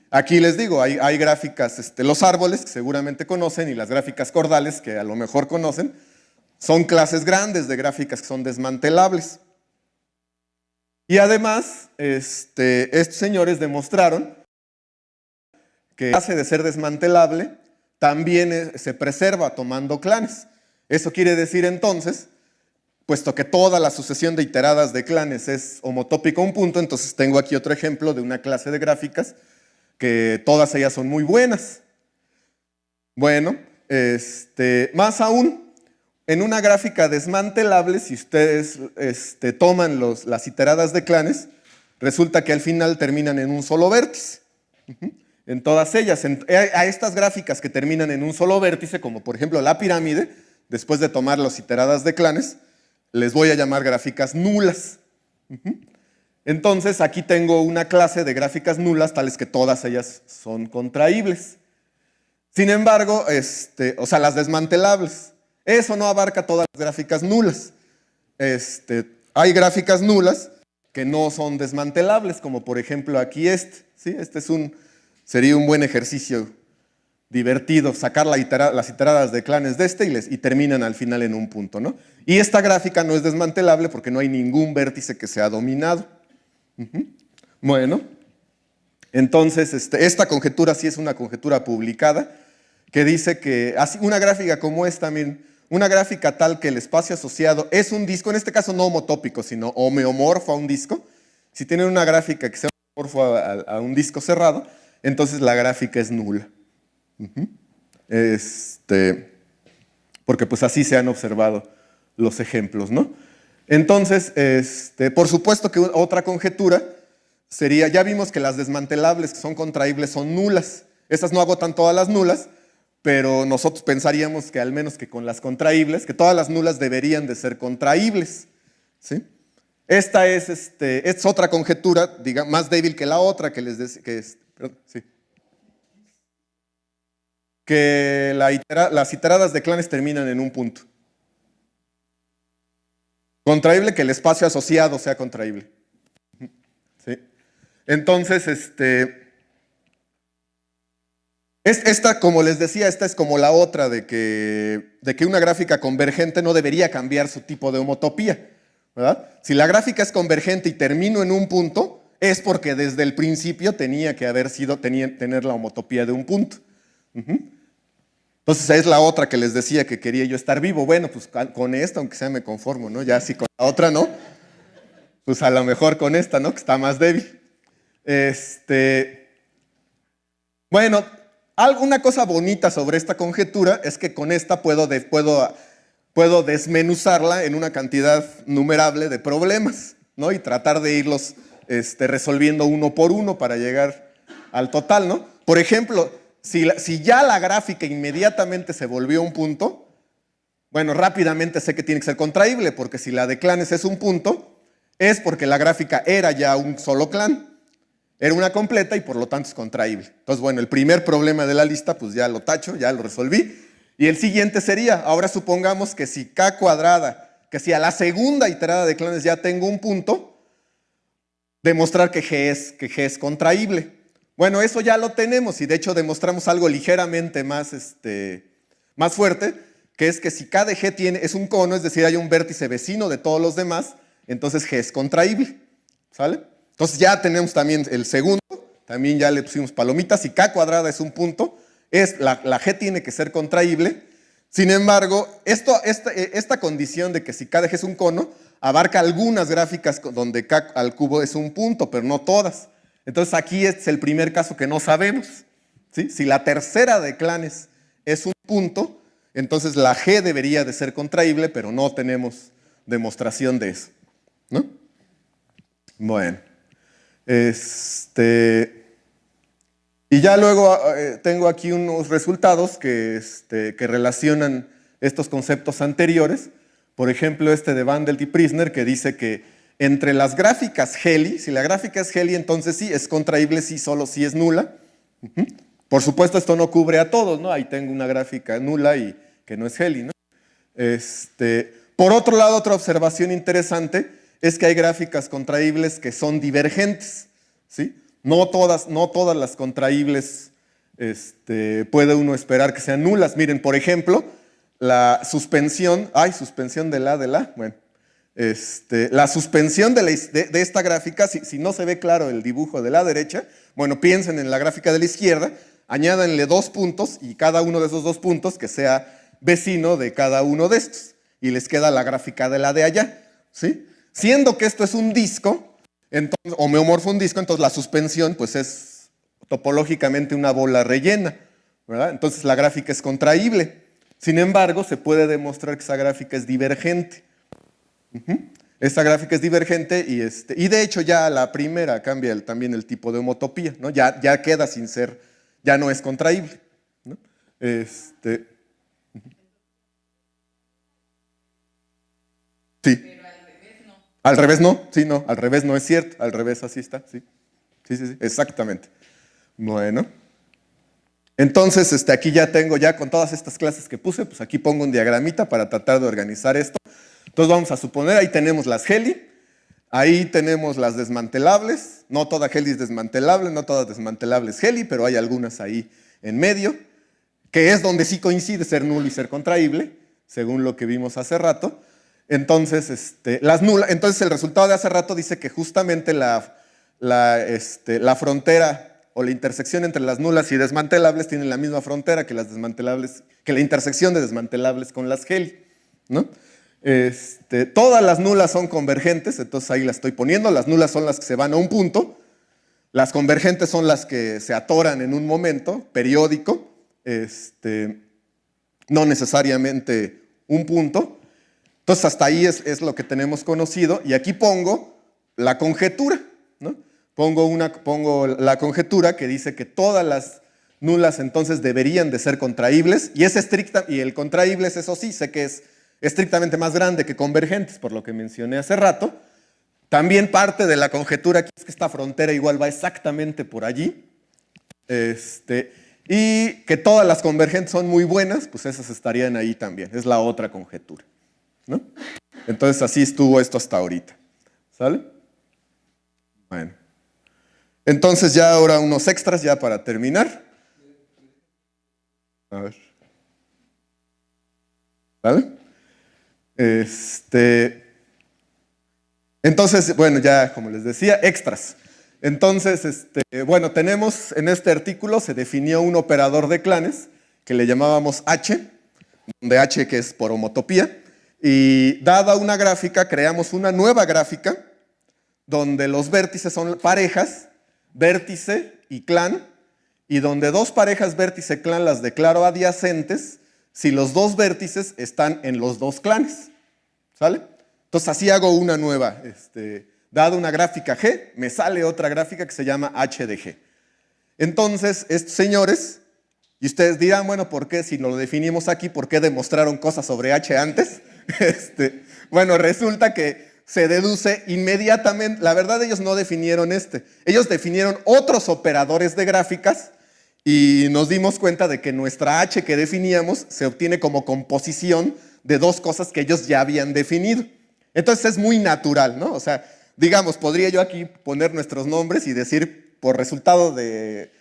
Aquí les digo, hay gráficas, los árboles que seguramente conocen y las gráficas cordales que a lo mejor conocen, son clases grandes de gráficas que son desmantelables. Y además, estos señores demostraron que la clase de ser desmantelable también se preserva tomando clanes. Eso quiere decir entonces, puesto que toda la sucesión de iteradas de clanes es homotópica a un punto, entonces tengo aquí otro ejemplo de una clase de gráficas que todas ellas son muy buenas. Bueno, más aún, en una gráfica desmantelable, si ustedes toman las iteradas de clanes, resulta que al final terminan en un solo vértice. En todas ellas, a estas gráficas que terminan en un solo vértice, como por ejemplo la pirámide, después de tomar las iteradas de clanes, les voy a llamar gráficas nulas. Entonces aquí tengo una clase de gráficas nulas, tales que todas ellas son contraíbles. Sin embargo, o sea, las desmantelables. Eso no abarca todas las gráficas nulas. Hay gráficas nulas que no son desmantelables, como por ejemplo aquí ¿sí? Sería un buen ejercicio divertido, sacar las iteradas de clanes de y terminan al final en un punto, ¿no? Y esta gráfica no es desmantelable porque no hay ningún vértice que sea dominado. Bueno, entonces esta conjetura sí es una conjetura publicada que dice que una gráfica como esta, miren, una gráfica tal que el espacio asociado es un disco, en este caso no homotópico, sino homeomorfo a un disco. Si tienen una gráfica que sea homeomorfo a un disco cerrado, entonces la gráfica es nula. Porque pues así se han observado los ejemplos, ¿no? Entonces, por supuesto que otra conjetura sería, ya vimos que las desmantelables que son contraíbles son nulas. Estas no agotan todas las nulas, pero nosotros pensaríamos que al menos que con las contraíbles, que todas las nulas deberían de ser contraíbles, ¿sí? Esta es otra conjetura, digamos, más débil que la otra que les decía, que las iteradas de clanes terminan en un punto. Contraíble, que el espacio asociado sea contraíble. ¿Sí? Entonces, esta, como les decía, esta es como la otra de que una gráfica convergente no debería cambiar su tipo de homotopía, ¿verdad? Si la gráfica es convergente y termino en un punto, es porque desde el principio tenía que tener la homotopía de un punto. Entonces es la otra que les decía que quería yo estar vivo. Bueno, pues con esta, aunque sea, me conformo, ¿no? Ya si con la otra no, pues a lo mejor con esta, ¿no? Que está más débil. Bueno, una cosa bonita sobre esta conjetura es que con esta puedo desmenuzarla en una cantidad numerable de problemas, ¿no? Y tratar de irlos resolviendo uno por uno para llegar al total, ¿no? Por ejemplo, si ya la gráfica inmediatamente se volvió un punto, bueno, rápidamente sé que tiene que ser contraíble, porque si la de clanes es un punto, es porque la gráfica era ya un solo clan. Era una completa y por lo tanto es contraíble. Entonces, bueno, el primer problema de la lista, pues ya lo tacho, ya lo resolví. Y el siguiente sería, ahora supongamos que si K cuadrada, que si a la segunda iterada de clanes ya tengo un punto, demostrar que G es contraíble. Bueno, eso ya lo tenemos y de hecho demostramos algo ligeramente más fuerte, que es que si K de G es un cono, es decir, hay un vértice vecino de todos los demás, entonces G es contraíble, ¿sale? Entonces ya tenemos también el segundo, también ya le pusimos palomitas, si K cuadrada es un punto, la G tiene que ser contraíble. Sin embargo, esta condición de que si K de G es un cono, abarca algunas gráficas donde K al cubo es un punto, pero no todas. Entonces aquí es el primer caso que no sabemos, ¿sí? Si la tercera de clanes es un punto, entonces la G debería de ser contraíble, pero no tenemos demostración de eso, ¿no? Bueno. Y ya luego tengo aquí unos resultados que relacionan estos conceptos anteriores. Por ejemplo, de Vandelt y Prisner, que dice que entre las gráficas Heli, si la gráfica es Heli, entonces sí, es contraíble sí, solo si es nula. Por supuesto, esto no cubre a todos, ¿no? Ahí tengo una gráfica nula y que no es Heli, ¿no? Por otro lado, otra observación interesante es que hay gráficas contraíbles que son divergentes, ¿sí? No todas las contraíbles puede uno esperar que sean nulas. Miren, por ejemplo, la suspensión, suspensión de la, bueno, la suspensión de esta gráfica, si no se ve claro el dibujo de la derecha, bueno, piensen en la gráfica de la izquierda, añádanle 2 puntos y cada uno de esos 2 puntos que sea vecino de cada uno de estos. Y les queda la gráfica de la de allá, ¿sí? Siendo que esto es un disco, entonces, homeomorfo un disco, entonces la suspensión pues es topológicamente una bola rellena, ¿verdad? Entonces la gráfica es contraíble. Sin embargo, se puede demostrar que esa gráfica es divergente. Esta gráfica es divergente y de hecho ya la primera cambia también el tipo de homotopía, ¿no? Ya queda sin ser, ya no es contraíble, ¿no? Sí. Al revés no, sí, no, al revés no es cierto, al revés así está, sí. Sí, exactamente. Bueno. Entonces, aquí ya tengo, ya con todas estas clases que puse, pues aquí pongo un diagramita para tratar de organizar esto. Entonces vamos a suponer, ahí tenemos las Heli, ahí tenemos las desmantelables, no toda Heli es desmantelable, no todas desmantelables Heli, pero hay algunas ahí en medio, que es donde sí coincide ser nulo y ser contraíble, según lo que vimos hace rato. Entonces, entonces el resultado de hace rato dice que justamente la frontera o la intersección entre las nulas y desmantelables tiene la misma frontera que las desmantelables, que la intersección de desmantelables con las Heli, ¿no? Todas las nulas son convergentes, entonces ahí las estoy poniendo. Las nulas son las que se van a un punto, las convergentes son las que se atoran en un momento periódico, no necesariamente un punto. Entonces hasta ahí es lo que tenemos conocido y aquí pongo la conjetura, ¿no? Pongo la conjetura que dice que todas las nulas entonces deberían de ser contraíbles y es estricta, y el contraíbles, eso sí, sé que es estrictamente más grande que convergentes, por lo que mencioné hace rato. También parte de la conjetura aquí es que esta frontera igual va exactamente por allí. Y que todas las convergentes son muy buenas, pues esas estarían ahí también, es la otra conjetura, ¿no? Entonces así estuvo esto hasta ahorita. ¿Sale? Bueno. Entonces ya ahora unos extras ya para terminar. A ver. ¿Vale? Entonces, bueno, ya como les decía, extras. Entonces, bueno, tenemos en este artículo se definió un operador de clanes que le llamábamos H, donde H que es por homotopía, y dada una gráfica, creamos una nueva gráfica donde los vértices son parejas, vértice y clan, y donde dos parejas vértice-clan las declaro adyacentes si los dos vértices están en los dos clanes. ¿Sale? Entonces así hago una nueva. Dado una gráfica G, me sale otra gráfica que se llama H de G. Entonces, estos señores, y ustedes dirán, bueno, ¿por qué si lo definimos aquí, por qué demostraron cosas sobre H antes? Bueno, resulta que se deduce inmediatamente, la verdad ellos no definieron ellos definieron otros operadores de gráficas y nos dimos cuenta de que nuestra H que definíamos se obtiene como composición de dos cosas que ellos ya habían definido. Entonces es muy natural, ¿no? O sea, digamos, podría yo aquí poner nuestros nombres y decir por resultado de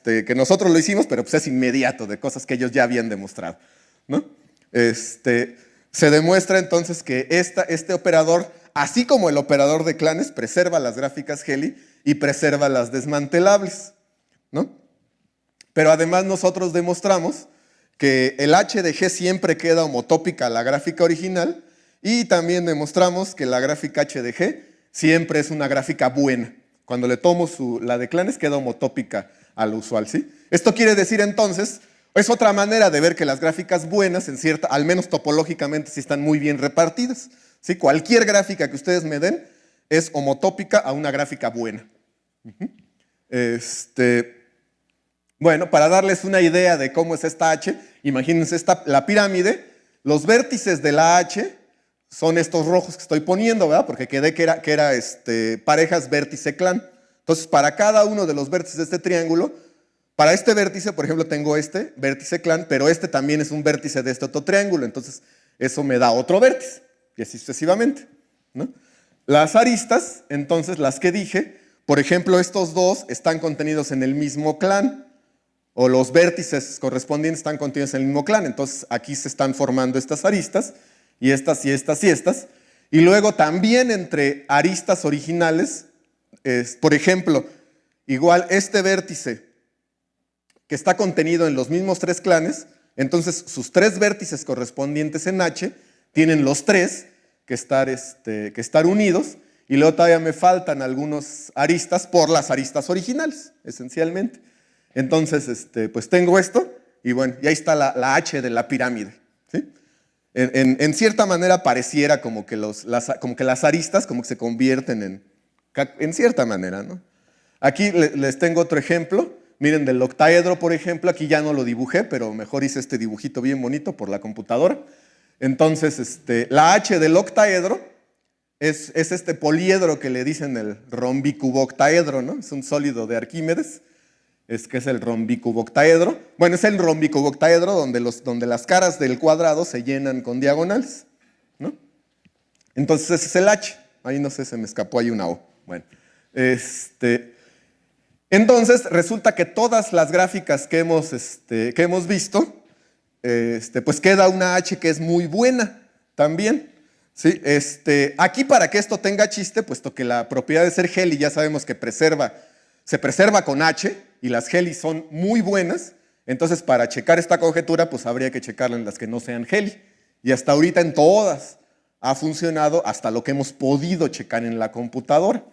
que nosotros lo hicimos, pero pues es inmediato de cosas que ellos ya habían demostrado, ¿no? Se demuestra entonces que este operador, así como el operador de clanes, preserva las gráficas Heli y preserva las desmantelables, ¿no? Pero además nosotros demostramos que el H de G siempre queda homotópica a la gráfica original y también demostramos que la gráfica H de G siempre es una gráfica buena. Cuando le tomo la de clanes queda homotópica a lo usual, ¿sí? Esto quiere decir entonces, es otra manera de ver que las gráficas buenas, al menos topológicamente, sí están muy bien repartidas, ¿sí? Cualquier gráfica que ustedes me den es homotópica a una gráfica buena. Bueno, para darles una idea de cómo es esta H, imagínense la pirámide, los vértices de la H son estos rojos que estoy poniendo, ¿verdad? Porque quedé que era parejas vértice-clan. Entonces, para cada uno de los vértices de este triángulo, para este vértice, por ejemplo, tengo este vértice clan, pero este también es un vértice de este otro triángulo, entonces eso me da otro vértice, y así sucesivamente, ¿no? Las aristas, entonces las que dije, por ejemplo, estos dos están contenidos en el mismo clan, o los vértices correspondientes están contenidos en el mismo clan, entonces aquí se están formando estas aristas, y estas, y estas, y estas, y luego también entre aristas originales, por ejemplo, igual este vértice que está contenido en los mismos tres clanes, entonces sus tres vértices correspondientes en H tienen los tres que estar unidos, y luego todavía me faltan algunos aristas por las aristas originales, esencialmente. Entonces, pues tengo esto, y bueno, y ahí está la H de la pirámide, ¿sí? En cierta manera pareciera como que las aristas como que se convierten en cierta manera, ¿no? Aquí les tengo otro ejemplo. Miren, del octaedro, por ejemplo, aquí ya no lo dibujé, pero mejor hice este dibujito bien bonito por la computadora. Entonces, la H del octaedro es este poliedro que le dicen el rombicuboctaedro, ¿no? Es un sólido de Arquímedes, que es el rombicuboctaedro. Bueno, es el rombicuboctaedro donde las caras del cuadrado se llenan con diagonales, ¿no? Entonces ese es el H. Ahí no sé, se me escapó ahí una O. Bueno, entonces resulta que todas las gráficas que hemos visto, pues queda una H que es muy buena también, ¿sí? Aquí para que esto tenga chiste, puesto que la propiedad de ser Heli ya sabemos que se preserva con H y las Heli son muy buenas, entonces para checar esta conjetura pues habría que checarla en las que no sean Heli, y hasta ahorita en todas ha funcionado hasta lo que hemos podido checar en la computadora,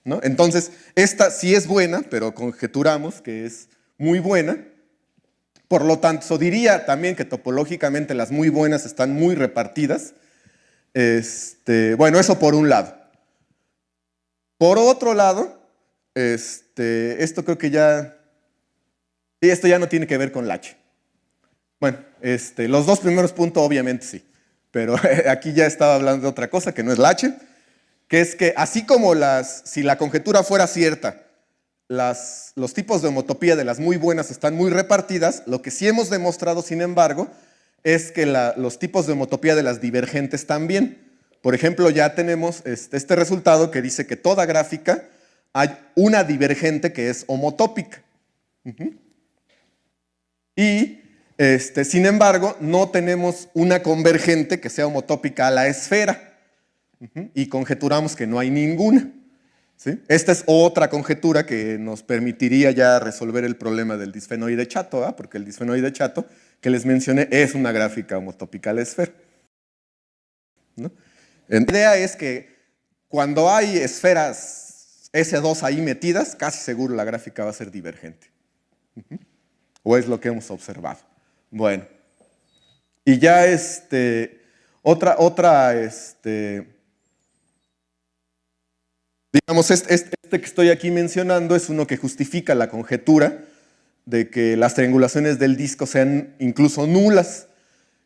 ¿no? Entonces, esta sí es buena, pero conjeturamos que es muy buena. Por lo tanto, eso diría también que topológicamente las muy buenas están muy repartidas. Bueno, eso por un lado. Por otro lado, esto creo que sí, esto ya no tiene que ver con la H. Bueno, los dos primeros puntos obviamente sí, pero aquí ya estaba hablando de otra cosa que no es la H, que es que así como si la conjetura fuera cierta, los tipos de homotopía de las muy buenas están muy repartidas, lo que sí hemos demostrado, sin embargo, es que los tipos de homotopía de las divergentes también. Por ejemplo, ya tenemos este resultado que dice que toda gráfica hay una divergente que es homotópica. Y, sin embargo, no tenemos una convergente que sea homotópica a la esfera. Y conjeturamos que no hay ninguna. ¿Sí? Esta es otra conjetura que nos permitiría ya resolver el problema del disfenoide chato, ¿eh? Porque el disfenoide chato que les mencioné es una gráfica homotópica a la esfera. ¿No? La idea es que cuando hay esferas S2 ahí metidas, casi seguro la gráfica va a ser divergente. O es lo que hemos observado. Bueno, y ya digamos, este que estoy aquí mencionando es uno que justifica la conjetura de que las triangulaciones del disco sean incluso nulas.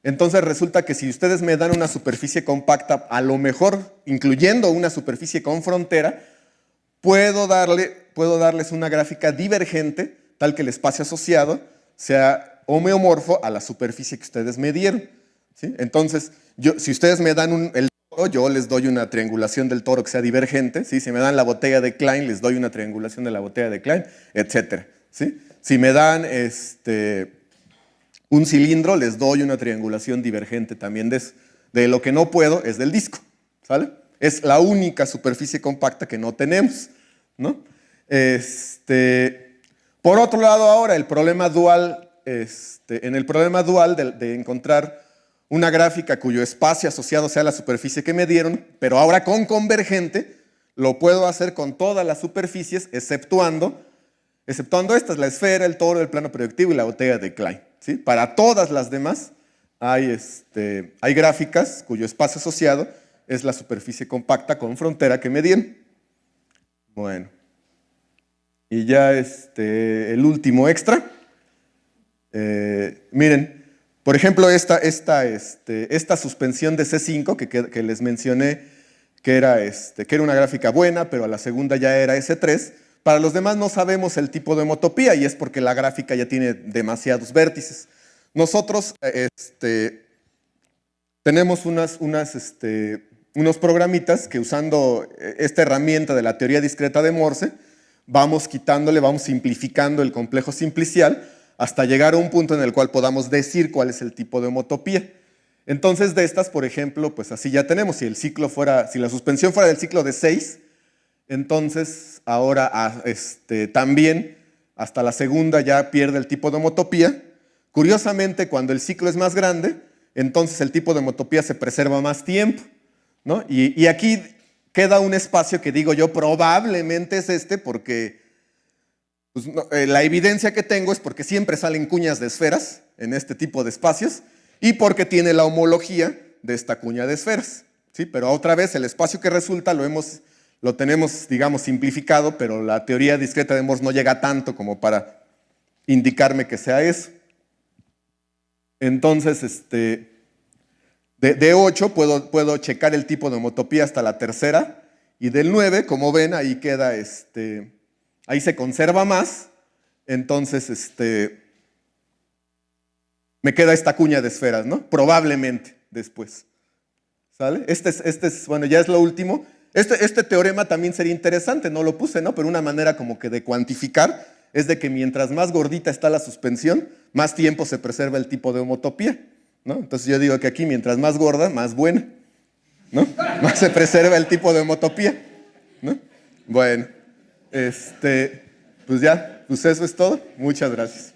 Entonces resulta que si ustedes me dan una superficie compacta, a lo mejor incluyendo una superficie con frontera, puedo darles una gráfica divergente, tal que el espacio asociado sea homeomorfo a la superficie que ustedes me dieron. ¿Sí? Entonces, si ustedes me dan el toro, yo les doy una triangulación del toro que sea divergente. ¿Sí? Si me dan la botella de Klein, les doy una triangulación de la botella de Klein, etc. ¿Sí? Si me dan un cilindro, les doy una triangulación divergente también de eso. De lo que no puedo es del disco. ¿Sale? Es la única superficie compacta que no tenemos, ¿no? Por otro lado, ahora, el problema dual, en el problema dual de encontrar una gráfica cuyo espacio asociado sea la superficie que me dieron, pero ahora con convergente, lo puedo hacer con todas las superficies, exceptuando estas, la esfera, el toro, el plano proyectivo y la botella de Klein. ¿Sí? Para todas las demás hay gráficas cuyo espacio asociado es la superficie compacta con frontera que me dieron. Bueno. Y ya el último extra. Miren, por ejemplo, esta suspensión de C5 que les mencioné, que era una gráfica buena, pero a la segunda ya era S3. Para los demás no sabemos el tipo de homotopía y es porque la gráfica ya tiene demasiados vértices. Nosotros tenemos unos programitas que usando esta herramienta de la teoría discreta de Morse, vamos simplificando el complejo simplicial hasta llegar a un punto en el cual podamos decir cuál es el tipo de homotopía. Entonces, de estas, por ejemplo, pues así ya tenemos. Si la suspensión fuera del ciclo de 6, entonces ahora también hasta la segunda ya pierde el tipo de homotopía. Curiosamente, cuando el ciclo es más grande, entonces el tipo de homotopía se preserva más tiempo, ¿no? Y aquí queda un espacio que digo yo probablemente es porque pues, la evidencia que tengo es porque siempre salen cuñas de esferas en este tipo de espacios y porque tiene la homología de esta cuña de esferas. ¿Sí? Pero otra vez el espacio que resulta lo tenemos, digamos, simplificado, pero la teoría discreta de Morse no llega tanto como para indicarme que sea eso. Entonces, de 8 puedo checar el tipo de homotopía hasta la tercera, y del 9, como ven, ahí queda, ahí se conserva más, entonces me queda esta cuña de esferas, ¿no? Probablemente después. ¿Sale? Bueno, ya es lo último. Este teorema también sería interesante, no lo puse, ¿no? Pero una manera como que de cuantificar es de que mientras más gordita está la suspensión, más tiempo se preserva el tipo de homotopía, ¿no? Entonces yo digo que aquí mientras más gorda, más buena, ¿no? Más se preserva el tipo de homotopía, ¿no? Bueno, pues ya, pues eso es todo. Muchas gracias.